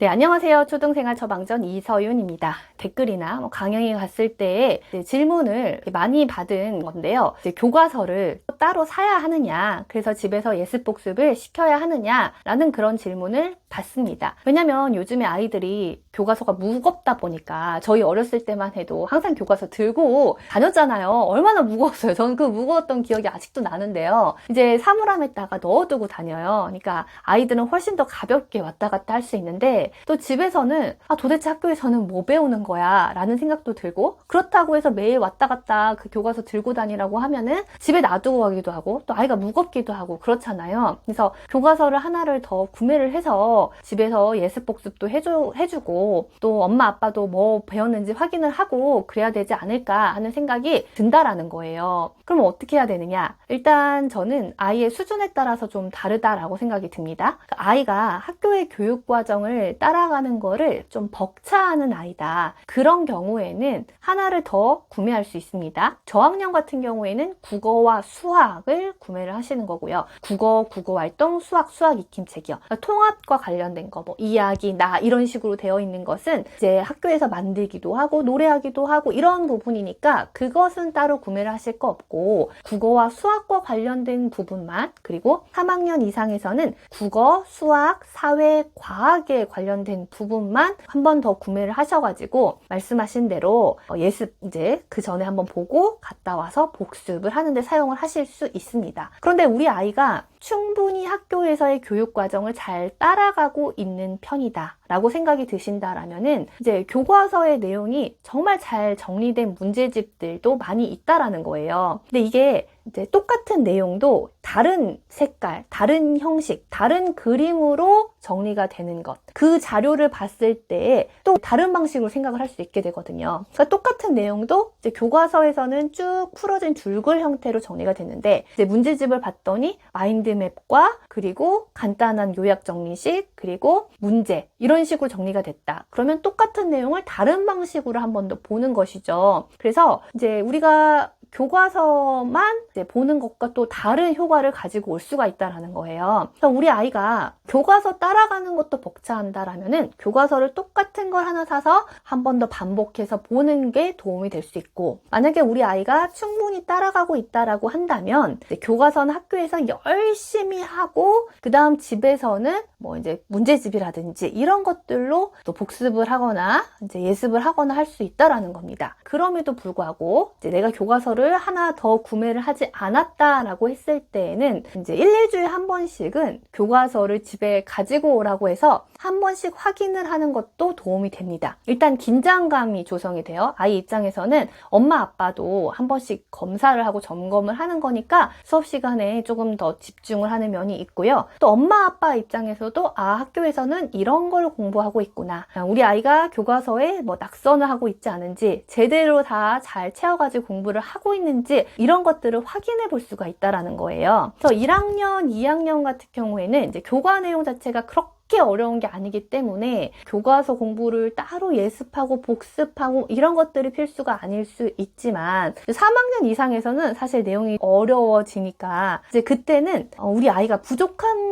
네, 안녕하세요. 초등생활 처방전 이서윤입니다. 댓글이나 강연에 갔을 때 질문을 많이 받은 건데요. 교과서를 따로 사야 하느냐, 그래서 집에서 예습복습을 시켜야 하느냐 라는 그런 질문을 받습니다. 왜냐면 요즘에 아이들이 교과서가 무겁다 보니까 저희 어렸을 때만 해도 항상 교과서 들고 다녔잖아요. 얼마나 무거웠어요. 저는 그 무거웠던 기억이 아직도 나는데요. 이제 사물함에다가 넣어두고 다녀요. 그러니까 아이들은 훨씬 더 가볍게 왔다 갔다 할 수 있는데 또 집에서는 도대체 학교에서는 뭐 배우는 거야 라는 생각도 들고, 그렇다고 해서 매일 왔다 갔다 그 교과서 들고 다니라고 하면은 집에 놔두고 가기도 하고 또 아이가 무겁기도 하고 그렇잖아요. 그래서 교과서를 하나를 더 구매를 해서 집에서 예습복습도 해주고 또 엄마 아빠도 뭐 배웠는지 확인을 하고 그래야 되지 않을까 하는 생각이 든다라는 거예요. 그럼 어떻게 해야 되느냐? 일단 저는 아이의 수준에 따라서 좀 다르다라고 생각이 듭니다. 아이가 학교의 교육 과정을 따라가는 거를 좀 벅차하는 아이다. 그런 경우에는 하나를 더 구매할 수 있습니다. 저학년 같은 경우에는 국어와 수학을 구매를 하시는 거고요. 국어 활동, 수학 익힘책이요. 그러니까 통합과 관련된 거, 뭐 이야기, 나 이런 식으로 되어 있는 것은 이제 학교에서 만들기도 하고 노래하기도 하고 이런 부분이니까 그것은 따로 구매를 하실 거 없고, 국어와 수학과 관련된 부분만, 그리고 3학년 이상에서는 국어, 수학, 사회, 과학에 관련된 부분만 한 번 더 구매를 하셔가지고 말씀하신 대로 예습 이제 그 전에 한번 보고 갔다 와서 복습을 하는데 사용을 하실 수 있습니다. 그런데 우리 아이가 충분히 학교에서의 교육 과정을 잘 따라가고 있는 편이다 라고 생각이 드신다라면은 이제 교과서의 내용이 정말 잘 정리된 문제집들도 많이 있다라는 거예요. 근데 이게 이제 똑같은 내용도 다른 색깔, 다른 형식, 다른 그림으로 정리가 되는 것. 그 자료를 봤을 때 또 다른 방식으로 생각을 할 수 있게 되거든요. 그러니까 똑같은 내용도 이제 교과서에서는 쭉 풀어진 줄글 형태로 정리가 됐는데 이제 문제집을 봤더니 마인드맵과 그리고 간단한 요약 정리식 그리고 문제 이런 식으로 정리가 됐다. 그러면 똑같은 내용을 다른 방식으로 한 번 더 보는 것이죠. 그래서 이제 우리가 교과서만 이제 보는 것과 또 다른 효과를 가지고 올 수가 있다라는 거예요. 그래서 우리 아이가 교과서 따라가는 것도 벅차한다라면은 교과서를 똑같은 걸 하나 사서 한 번 더 반복해서 보는 게 도움이 될 수 있고, 만약에 우리 아이가 충분히 따라가고 있다라고 한다면 이제 교과서는 학교에서 열심히 하고 그 다음 집에서는 뭐 이제 문제집이라든지 이런 것들로 또 복습을 하거나 이제 예습을 하거나 할 수 있다라는 겁니다. 그럼에도 불구하고 이제 내가 교과서를 하나 더 구매를 하지 않았다라고 했을 때에는 이제 1~2주에 한 번씩은 교과서를 집에 가지고 오라고 해서 한 번씩 확인을 하는 것도 도움이 됩니다. 일단 긴장감이 조성이 돼요. 아이 입장에서는 엄마 아빠도 한 번씩 검사를 하고 점검을 하는 거니까 수업 시간에 조금 더 집중을 하는 면이 있고요. 또 엄마 아빠 입장에서도 학교에서는 이런 걸 공부하고 있구나. 우리 아이가 교과서에 뭐 낙선을 하고 있지 않은지 제대로 다 잘 채워가지고 공부를 하고 있는지 이런 것들을 확인해 볼 수가 있다라는 거예요. 그래서 1학년, 2학년 같은 경우에는 이제 교과 내용 자체가 그렇게 어려운 게 아니기 때문에 교과서 공부를 따로 예습하고 복습하고 이런 것들이 필수가 아닐 수 있지만 3학년 이상에서는 사실 내용이 어려워지니까 이제 그때는 우리 아이가 부족한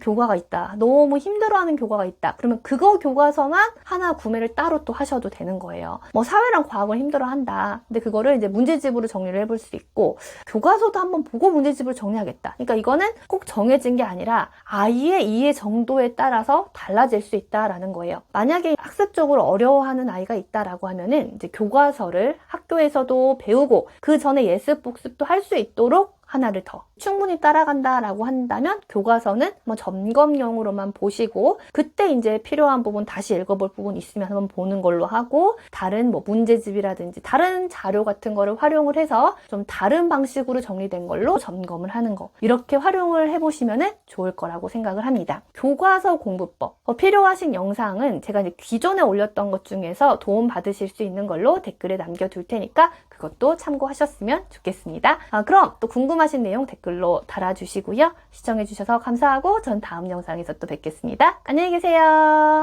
교과가 있다, 너무 힘들어하는 교과가 있다, 그러면 그거 교과서만 하나 구매를 따로 또 하셔도 되는 거예요. 뭐 사회랑 과학을 힘들어한다, 근데 그거를 이제 문제집으로 정리를 해볼 수 있고, 교과서도 한번 보고 문제집을 정리하겠다, 그러니까 이거는 꼭 정해진 게 아니라 아이의 이해 정도에 따라서 달라질 수 있다라는 거예요. 만약에 학습적으로 어려워하는 아이가 있다라고 하면은 이제 교과서를 학교에서도 배우고 그 전에 예습 복습도 할 수 있도록 하나를 더 충분히 따라간다라고 한다면 교과서는 뭐 점검용으로만 보시고 그때 이제 필요한 부분 다시 읽어볼 부분 있으면 한번 보는 걸로 하고, 다른 뭐 문제집이라든지 다른 자료 같은 거를 활용을 해서 좀 다른 방식으로 정리된 걸로 점검을 하는 거, 이렇게 활용을 해보시면 좋을 거라고 생각을 합니다. 교과서 공부법 필요하신 영상은 제가 이제 기존에 올렸던 것 중에서 도움 받으실 수 있는 걸로 댓글에 남겨둘 테니까 그것도 참고하셨으면 좋겠습니다. 그럼 또 궁금하신 내용 댓글로 달아주시고요. 시청해주셔서 감사하고 전 다음 영상에서 또 뵙겠습니다. 안녕히 계세요.